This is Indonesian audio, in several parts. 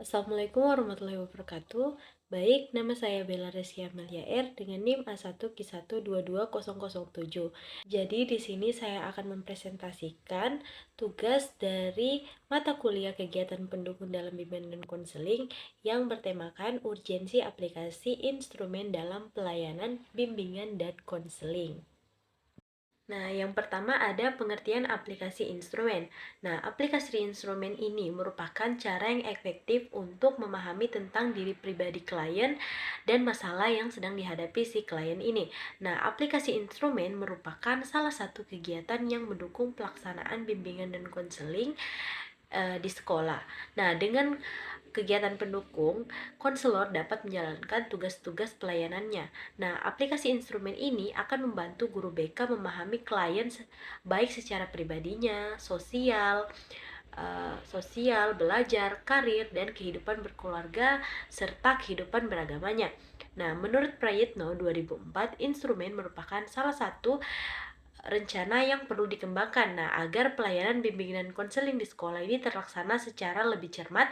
Assalamualaikum warahmatullahi wabarakatuh. Baik, nama saya Bella Resia Amelia R dengan NIM A1Q1222007. Jadi di sini saya akan mempresentasikan tugas dari mata kuliah kegiatan pendukung dalam bimbingan dan konseling yang bertemakan urgensi aplikasi instrumen dalam pelayanan bimbingan dan konseling. Nah, yang pertama ada pengertian aplikasi instrumen. Nah, aplikasi instrumen ini merupakan cara yang efektif untuk memahami tentang diri pribadi klien dan masalah yang sedang dihadapi si klien ini. Nah, aplikasi instrumen merupakan salah satu kegiatan yang mendukung pelaksanaan bimbingan dan konseling di sekolah. Nah, dengan kegiatan pendukung, konselor dapat menjalankan tugas-tugas pelayanannya. Nah, aplikasi instrumen ini akan membantu guru BK memahami klien baik secara pribadinya, sosial, belajar, karir, dan kehidupan berkeluarga, serta kehidupan beragamanya. Nah, menurut Prayitno 2004, instrumen merupakan salah satu rencana yang perlu dikembangkan. Nah, agar pelayanan bimbingan dan konseling di sekolah ini terlaksana secara lebih cermat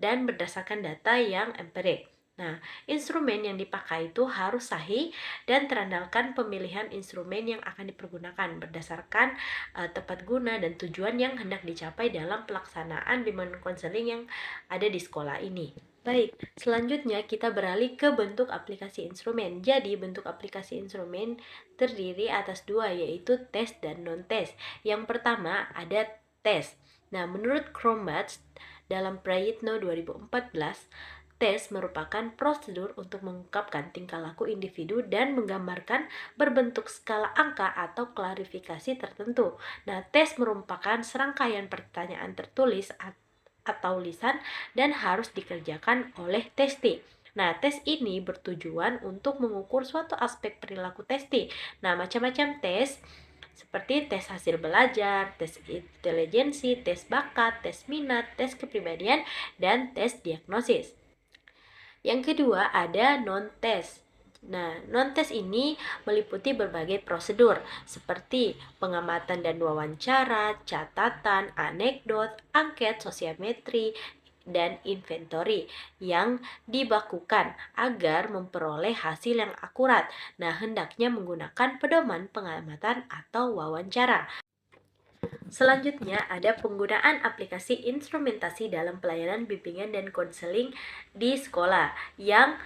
dan berdasarkan data yang empirik. Nah, instrumen yang dipakai itu harus sahih dan terandalkan pemilihan instrumen yang akan dipergunakan berdasarkan tepat guna dan tujuan yang hendak dicapai dalam pelaksanaan bimbingan konseling yang ada di sekolah ini. Baik, selanjutnya kita beralih ke bentuk aplikasi instrumen. Jadi, bentuk aplikasi instrumen terdiri atas dua, yaitu tes dan non-tes. Yang pertama ada tes. Nah, menurut Cronbach dalam Prayitno 2014, tes merupakan prosedur untuk mengungkapkan tingkah laku individu dan menggambarkan berbentuk skala angka atau klarifikasi tertentu. Nah, tes merupakan serangkaian pertanyaan tertulis atau lisan dan harus dikerjakan oleh testi. Nah, tes ini bertujuan untuk mengukur suatu aspek perilaku testi. Nah, macam-macam tes seperti tes hasil belajar, tes intelijensi, tes bakat, tes minat, tes kepribadian, dan tes diagnosis. Yang kedua ada non-tes. Nah, non-tes ini meliputi berbagai prosedur seperti pengamatan dan wawancara, catatan, anekdot, angket, sosiometri, dan inventory yang dibakukan agar memperoleh hasil yang akurat. Nah, hendaknya menggunakan pedoman pengamatan atau wawancara. Selanjutnya ada penggunaan aplikasi instrumentasi dalam pelayanan bimbingan dan konseling di sekolah yang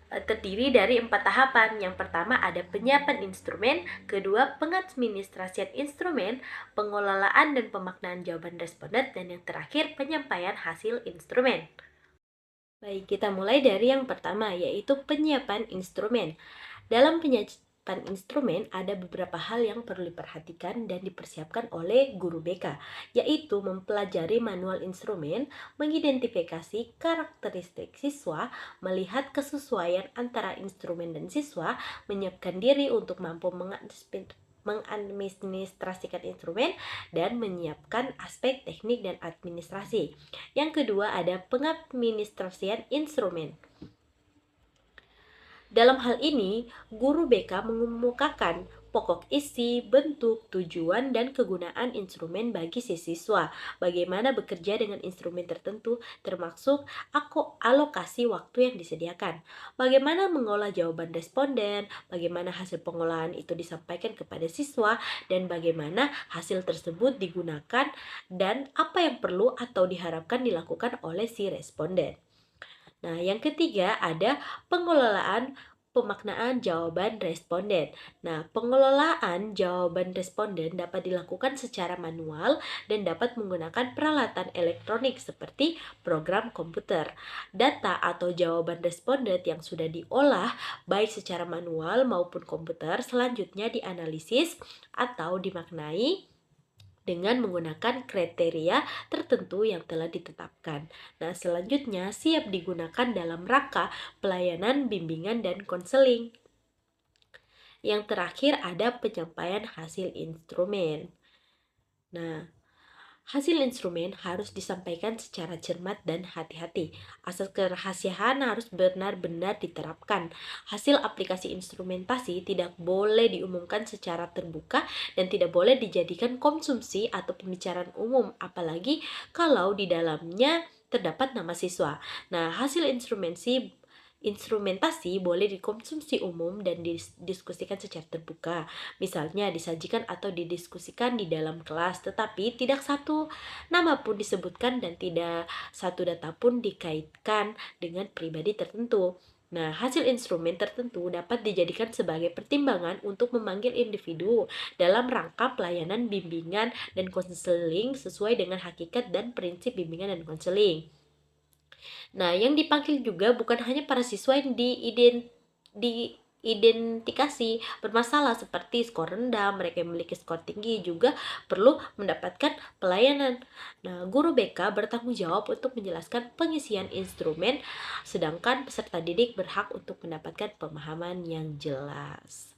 terdiri dari 4 tahapan. Yang pertama ada penyiapan instrumen, kedua pengadministrasian instrumen, pengelolaan dan pemaknaan jawaban responden, dan yang terakhir penyampaian hasil instrumen. Baik, kita mulai dari yang pertama, yaitu penyiapan instrumen. Dalam penyiapan instrumen ada beberapa hal yang perlu diperhatikan dan dipersiapkan oleh guru BK, yaitu mempelajari manual instrumen, mengidentifikasi karakteristik siswa, melihat kesesuaian antara instrumen dan siswa, menyiapkan diri untuk mampu mengadministrasikan instrumen, dan menyiapkan aspek teknik dan administrasi. Yang kedua ada pengadministrasian instrumen. Dalam hal ini, guru BK mengemukakan pokok isi, bentuk, tujuan, dan kegunaan instrumen bagi si siswa, bagaimana bekerja dengan instrumen tertentu, termasuk alokasi waktu yang disediakan, bagaimana mengolah jawaban responden, bagaimana hasil pengolahan itu disampaikan kepada siswa, dan bagaimana hasil tersebut digunakan, dan apa yang perlu atau diharapkan dilakukan oleh si responden. Nah, yang ketiga ada pengelolaan pemaknaan jawaban responden. Nah, pengelolaan jawaban responden dapat dilakukan secara manual dan dapat menggunakan peralatan elektronik seperti program komputer. Data atau jawaban responden yang sudah diolah baik secara manual maupun komputer selanjutnya dianalisis atau dimaknai dengan menggunakan kriteria tertentu yang telah ditetapkan. Nah, selanjutnya siap digunakan dalam rangka pelayanan bimbingan dan konseling. Yang terakhir ada penyampaian hasil instrumen. Nah, hasil instrumen harus disampaikan secara cermat dan hati-hati. Asas kerahasiaan harus benar-benar diterapkan. Hasil aplikasi instrumentasi tidak boleh diumumkan secara terbuka dan tidak boleh dijadikan konsumsi atau pembicaraan umum, apalagi kalau di dalamnya terdapat nama siswa. Nah, hasil instrumentasi boleh dikonsumsi umum dan didiskusikan secara terbuka. Misalnya disajikan atau didiskusikan di dalam kelas, tetapi tidak satu nama pun disebutkan dan tidak satu data pun dikaitkan dengan pribadi tertentu. Nah, hasil instrumen tertentu dapat dijadikan sebagai pertimbangan untuk memanggil individu dalam rangka pelayanan bimbingan dan konseling sesuai dengan hakikat dan prinsip bimbingan dan konseling. Nah, yang dipanggil juga bukan hanya para siswa yang diidentifikasi bermasalah seperti skor rendah, mereka yang memiliki skor tinggi juga perlu mendapatkan pelayanan. Nah, guru BK bertanggung jawab untuk menjelaskan pengisian instrumen, sedangkan peserta didik berhak untuk mendapatkan pemahaman yang jelas.